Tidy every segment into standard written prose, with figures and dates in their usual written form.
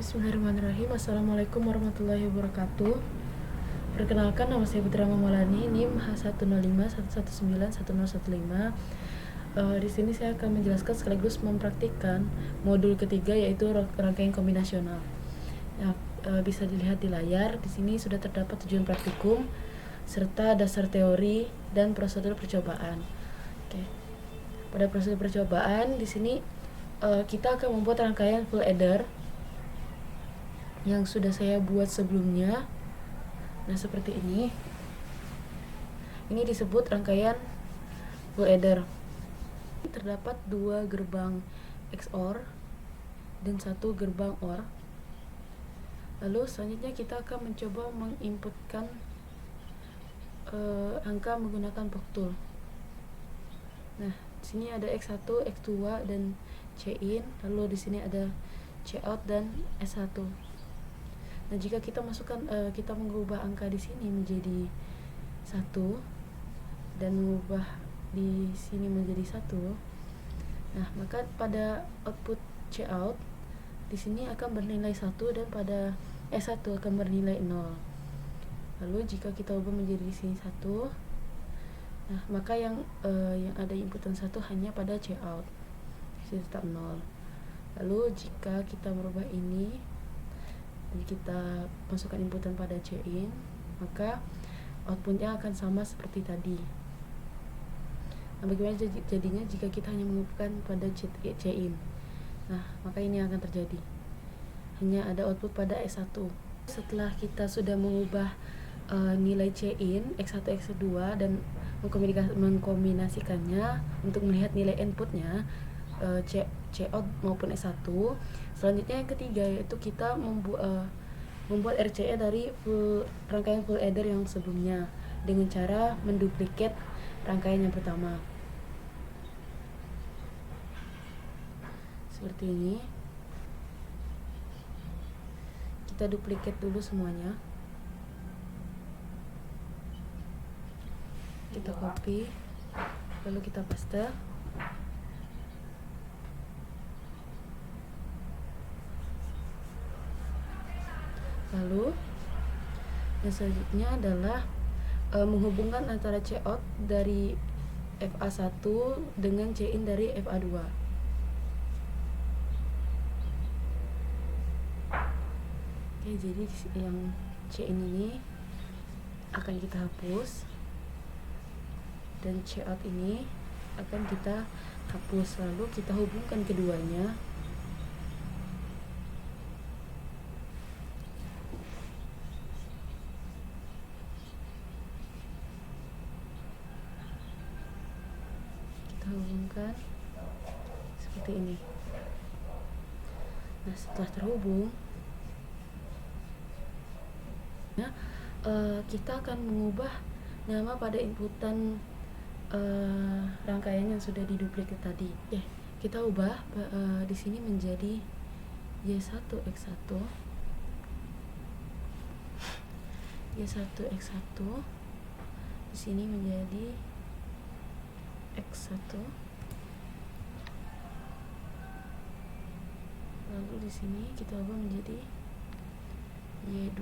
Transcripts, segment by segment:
Bismillahirrahmanirrahim. Assalamualaikum warahmatullahi wabarakatuh. Perkenalkan, nama saya Putra Maulani, NIM H10511911015. Di sini saya akan menjelaskan sekaligus mempraktikkan modul ketiga, yaitu rangkaian kombinasional. Bisa dilihat di layar. Di sini sudah terdapat tujuan praktikum serta dasar teori dan prosedur percobaan. Oke. Pada prosedur percobaan di sini kita akan membuat rangkaian full adder yang sudah saya buat sebelumnya. Nah, seperti ini. Ini disebut rangkaian full adder. Terdapat 2 gerbang XOR dan 1 gerbang OR. Lalu selanjutnya kita akan mencoba menginputkan angka menggunakan Proctool. Nah, di sini ada X1, X2 dan C-in, lalu di sini ada C-out dan S1. Nah, jika kita kita mengubah angka di sini menjadi 1 dan mengubah di sini menjadi 1, nah maka pada output Cout di sini akan bernilai 1 dan pada S1 akan bernilai 0. Lalu jika kita ubah menjadi di sini 1, nah maka yang ada inputan 1 hanya pada Cout, di sini tetap 0. Lalu jika kita merubah ini dan kita masukkan inputan pada C-in, maka outputnya akan sama seperti tadi. Nah, bagaimana jadinya jika kita hanya mengubahkan pada C-in? Nah, maka ini akan terjadi. Hanya ada output pada S1. Setelah kita sudah mengubah nilai C-in, X1, X2 dan mengkombinasikannya untuk melihat nilai inputnya, C-out maupun S1. Selanjutnya yang ketiga, yaitu kita membuat RCE dari rangkaian full adder yang sebelumnya dengan cara menduplikat rangkaian yang pertama. Seperti ini. Kita duplikat dulu semuanya. Kita copy, lalu kita paste. Lalu yang selanjutnya adalah menghubungkan antara Cout dari FA1 dengan C-in dari FA2. Oke, jadi yang C-in ini akan kita hapus dan Cout ini akan kita hapus. Lalu kita hubungkan keduanya. Hubungkan seperti ini. Nah, setelah terhubung, kita akan mengubah nama pada inputan rangkaian yang sudah diduplikat tadi. Kita ubah di sini menjadi Y1 X1, Y1 X1, di sini menjadi X1, lalu di sini kita ubah menjadi Y2,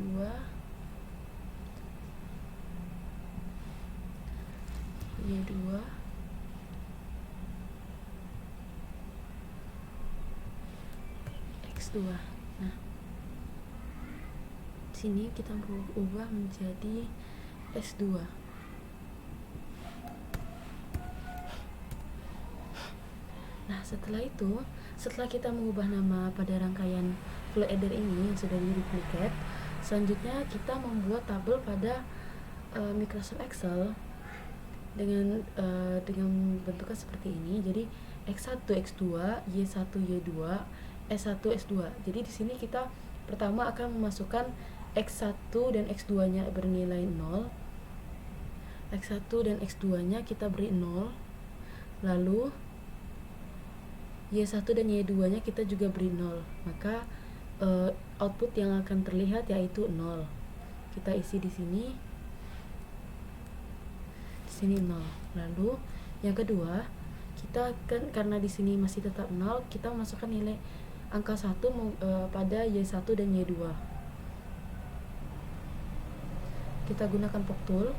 Y2, X2. Nah, di sini kita ubah menjadi S2. Nah, setelah kita mengubah nama pada rangkaian full adder ini yang sudah diduplikat, selanjutnya kita membuat tabel pada Microsoft Excel dengan bentuknya seperti ini. Jadi X1, X2, Y1, Y2, S1, S2. Jadi di sini kita pertama akan memasukkan X1 dan X2-nya bernilai 0. X1 dan X2-nya kita beri 0. Lalu Y1 dan Y2-nya kita juga beri 0. Maka output yang akan terlihat yaitu 0. Kita isi di sini. Di sini 0. Lalu yang kedua, kita akan, karena di sini masih tetap 0, kita masukkan nilai angka 1 pada Y1 dan Y2. Kita gunakan Poktool,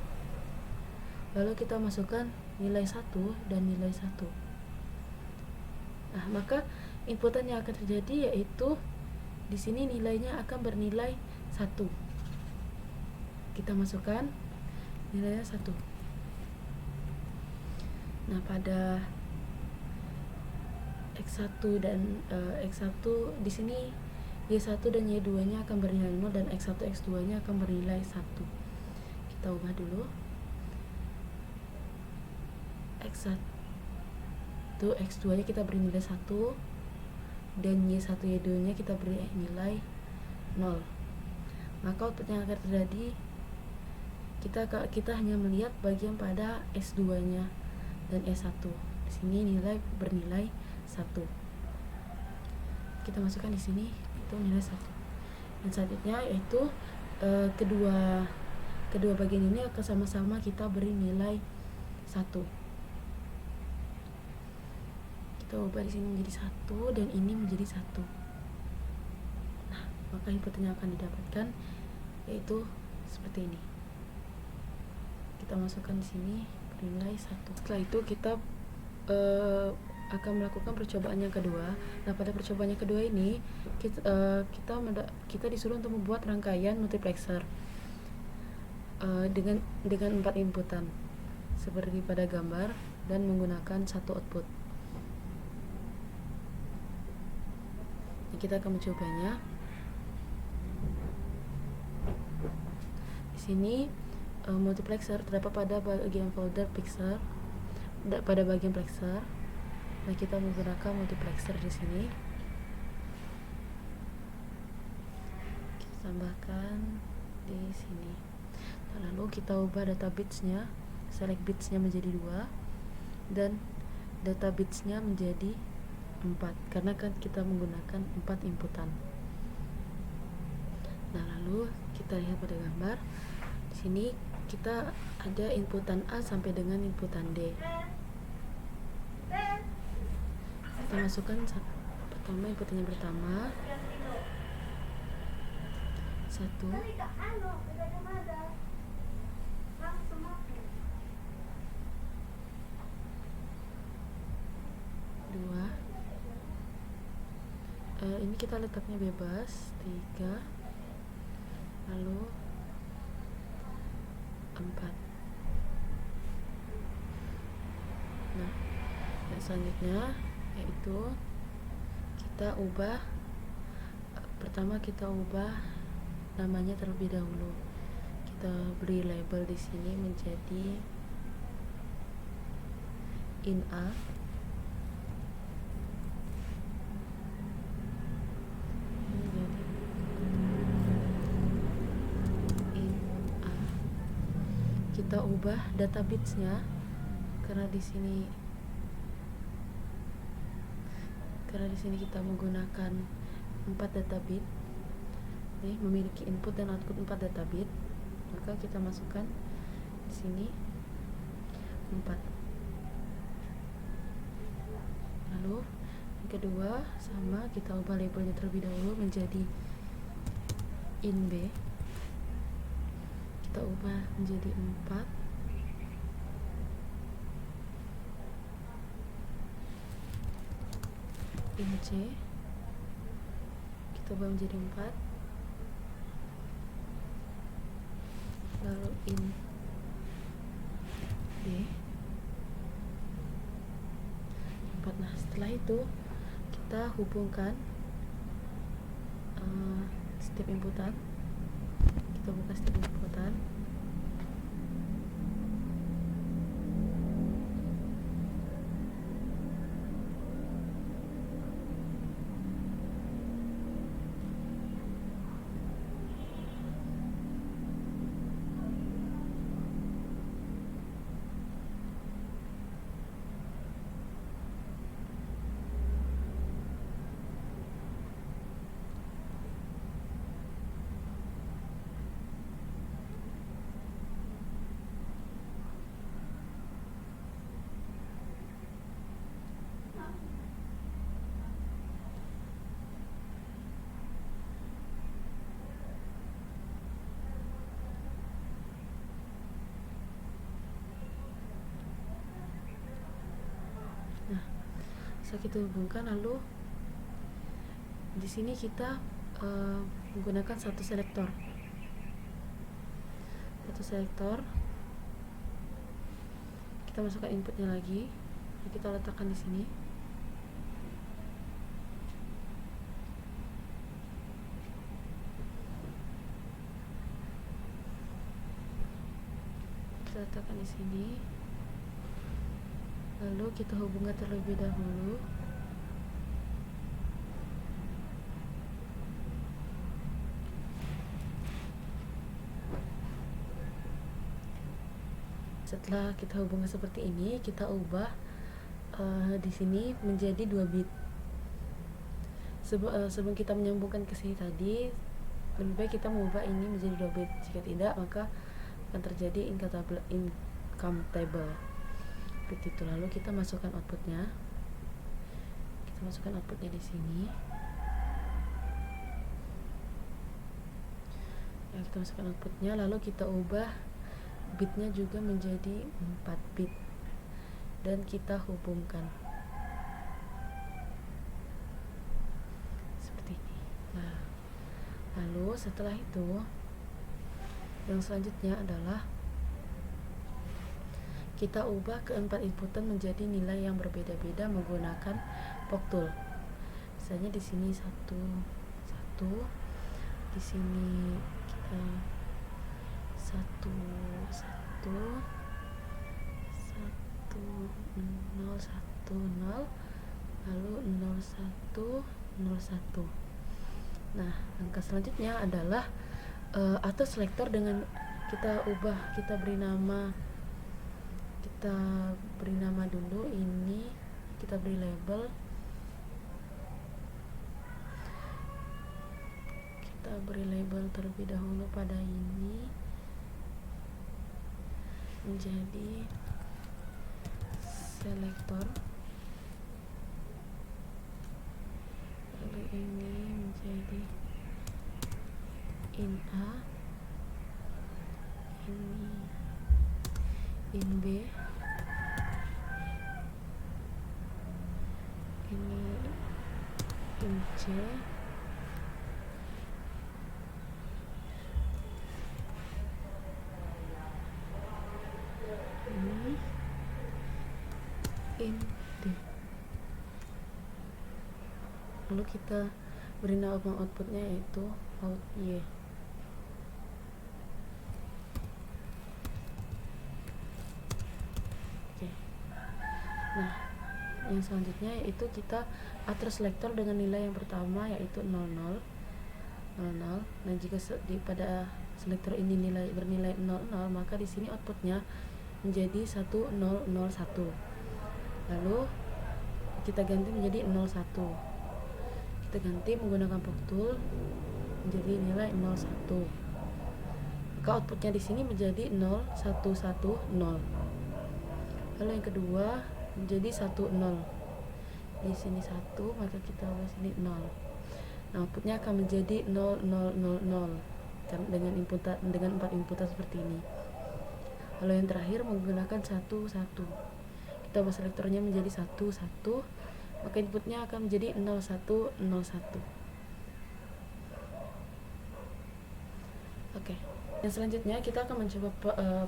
lalu kita masukkan nilai 1 dan nilai 1. Nah, maka inputan yang akan terjadi yaitu di sini nilainya akan bernilai 1. Kita masukkan nilainya 1. Nah, pada X1 dan X1 di sini Y1 dan Y2-nya akan bernilai 0 dan X1 X2-nya akan bernilai 1. Kita ubah dulu. X1 X2-nya kita beri nilai 1 dan Y1 Y2-nya kita beri nilai 0. Maka output yang akan terjadi kita hanya melihat bagian pada S2-nya dan S1. Di sini nilai bernilai 1. Kita masukkan di sini itu nilai 1. Dan selanjutnya yaitu kedua bagian ini akan sama-sama kita beri nilai 1. Kita ubah di sini menjadi 1 dan ini menjadi 1. Nah, maka input yang akan didapatkan yaitu seperti ini. Kita masukkan di sini bernilai 1. Setelah itu kita akan melakukan percobaan yang kedua. Nah, pada percobaan yang kedua ini kita disuruh untuk membuat rangkaian multiplexer dengan 4 inputan seperti pada gambar dan menggunakan 1 output. Nah, kita akan mencobanya. Di sini multiplexer terdapat pada bagian folder plexer, pada bagian plexer. Nah, kita menggunakan multiplexer di sini. Kita tambahkan di sini. Nah, lalu kita ubah data bitsnya, select bitsnya menjadi 2 dan data bitsnya menjadi 4 karena kan kita menggunakan 4 inputan. Nah, lalu kita lihat pada gambar. Di sini kita ada inputan A sampai dengan inputan D. Kita masukkan pertama inputan yang pertama 1, 2, ini kita letaknya bebas, 3, lalu 4. Nah, yang selanjutnya yaitu kita ubah, pertama kita ubah namanya terlebih dahulu. Kita beri label di sini menjadi in A. Kita ubah data bitsnya karena di sini kita menggunakan 4 data bit. Ini memiliki input dan output 4 data bit, maka kita masukkan di sini 4. Lalu yang kedua sama, kita ubah labelnya terlebih dahulu menjadi in B. Kita ubah menjadi 4. In C kita ubah menjadi 4. Lalu in D 4. Nah, setelah itu kita hubungkan setiap inputan. Kita buka setiap inputan. Setelah kita hubungkan, lalu di sini kita menggunakan satu selektor. Kita masukkan inputnya lagi, kita letakkan di sini. Kita letakkan di sini. Lalu kita hubungkan terlebih dahulu. Setelah kita hubungkan seperti ini, kita ubah di sini menjadi 2 bit. Sebelum kita menyambungkan ke sini tadi, lebih baik kita mengubah ini menjadi 2 bit. Jika tidak, maka akan terjadi incompatible bit itu. Lalu kita masukkan outputnya. Di sini. Ya, kita masukkan outputnya, lalu kita ubah bitnya juga menjadi 4 bit dan kita hubungkan seperti ini. Nah, lalu setelah itu yang selanjutnya adalah kita ubah keempat inputan menjadi nilai yang berbeda-beda menggunakan Pog Tool. Misalnya di sini 1 1, di sini kita 1 1 1 0 1 0, lalu 0 1 0 1. Nah, langkah selanjutnya adalah auto selector dengan kita ubah, kita beri nama dulu ini, kita beri label, terlebih dahulu pada ini menjadi selektor, lalu ini menjadi in A, ini in B, ini in C, ini in D. Lalu kita beri nama outputnya yaitu out Y. Oke. Nah, yang selanjutnya yaitu kita atur selektor dengan nilai yang pertama yaitu 00 00. Dan jika pada selektor ini bernilai 00, maka di sini outputnya menjadi 1001. Lalu kita ganti menjadi 01. Kita ganti menggunakan Pog Tool menjadi nilai 01. Maka outputnya di sini menjadi 0110. Lalu yang kedua menjadi 10. Di sini 1, maka kita ubah sini 0. Nah, outputnya akan menjadi 0000 dengan 4 inputan seperti ini. Lalu yang terakhir menggunakan 11. Kita ubah selektornya menjadi 11, maka inputnya akan menjadi 0101. Oke. Yang selanjutnya kita akan mencoba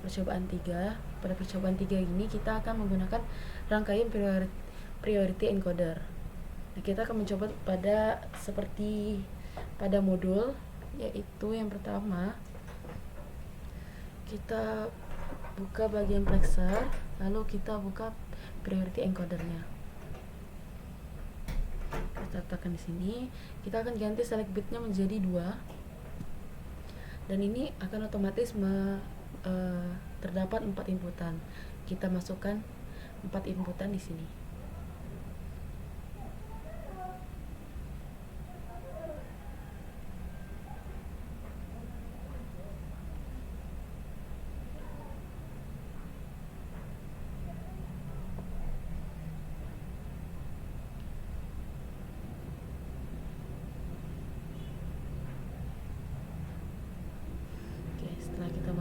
percobaan 3. Pada percobaan 3 ini kita akan menggunakan rangkaian priority encoder. Nah, kita akan mencoba seperti pada modul, yaitu yang pertama kita buka bagian plexer, lalu kita buka priority encodernya. Kita letakkan di sini. Kita akan ganti select bitnya menjadi 2, dan ini akan otomatis terdapat 4 inputan. Kita masukkan 4 inputan di sini.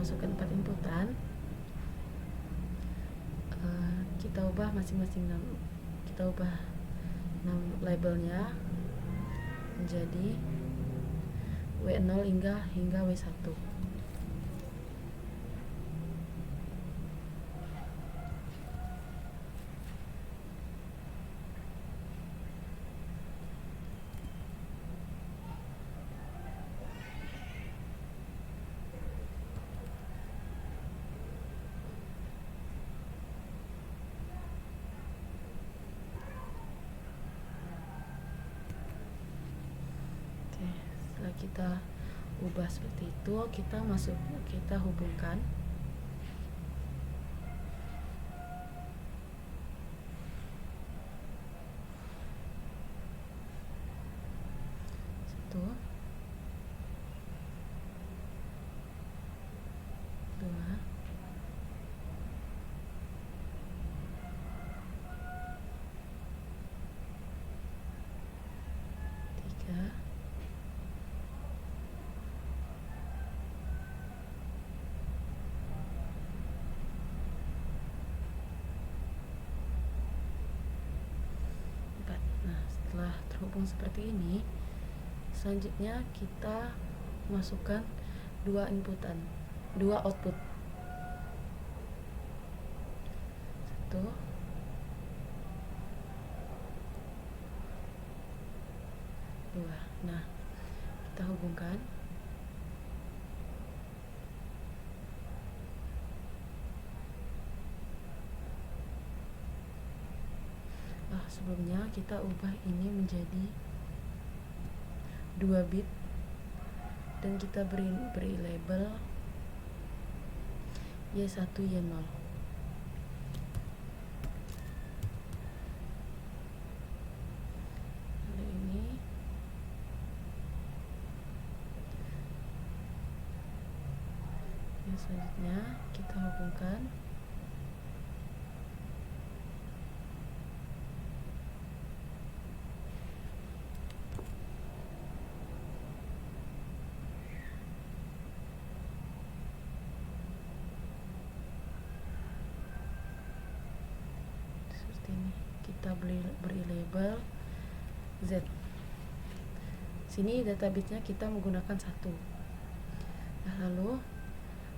Masukkan 4 inputan, kita ubah masing-masing, kita ubah Nah, labelnya menjadi W0 hingga W1. Setelah kita ubah seperti itu, kita hubungkan satu, dua, tiga, empat. Nah, setelah terhubung seperti ini, selanjutnya kita masukkan dua output. Satu, dua. Nah, kita hubungkan. Sebelumnya kita ubah ini menjadi 2 bit dan kita beri label Y1 Y0. Lalu ini yang selanjutnya kita hubungkan seperti ini. Kita beri label Z. Sini data bitnya kita menggunakan 1. Nah, lalu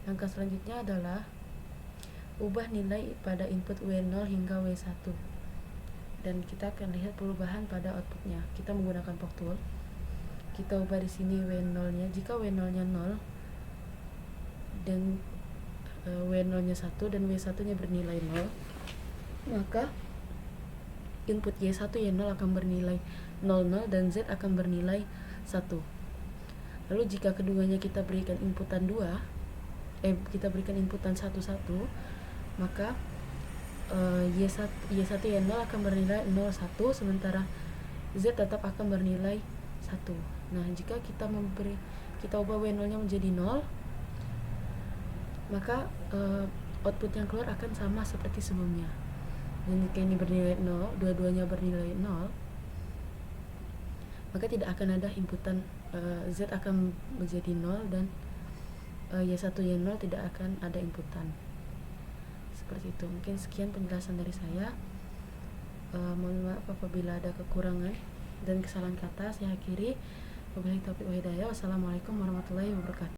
langkah selanjutnya adalah ubah nilai pada input W0 hingga W1, dan kita akan lihat perubahan pada outputnya. Kita menggunakan Pock Tool. Kita ubah di sini W0-nya. Jika W0-nya 0 dan W0-nya 1 dan W1-nya bernilai 0, maka input Y1 Y0 akan bernilai 00 dan Z akan bernilai 1. Lalu jika keduanya kita berikan inputan 1 1, maka Y1 Y0 akan bernilai 01, sementara Z tetap akan bernilai 1. Nah, jika kita ubah W0-nya menjadi 0, maka output yang keluar akan sama seperti sebelumnya. Dan jika ini bernilai 0, dua-duanya bernilai 0, maka tidak akan ada inputan. Z akan menjadi 0 dan Y1 Y0 tidak akan ada inputan. Seperti itu. Mungkin sekian penjelasan dari saya. Mohon maaf apabila ada kekurangan dan kesalahan kata. Saya akhiri. Wabillahi taufiq wal hidayah. Wassalamualaikum warahmatullahi wabarakatuh.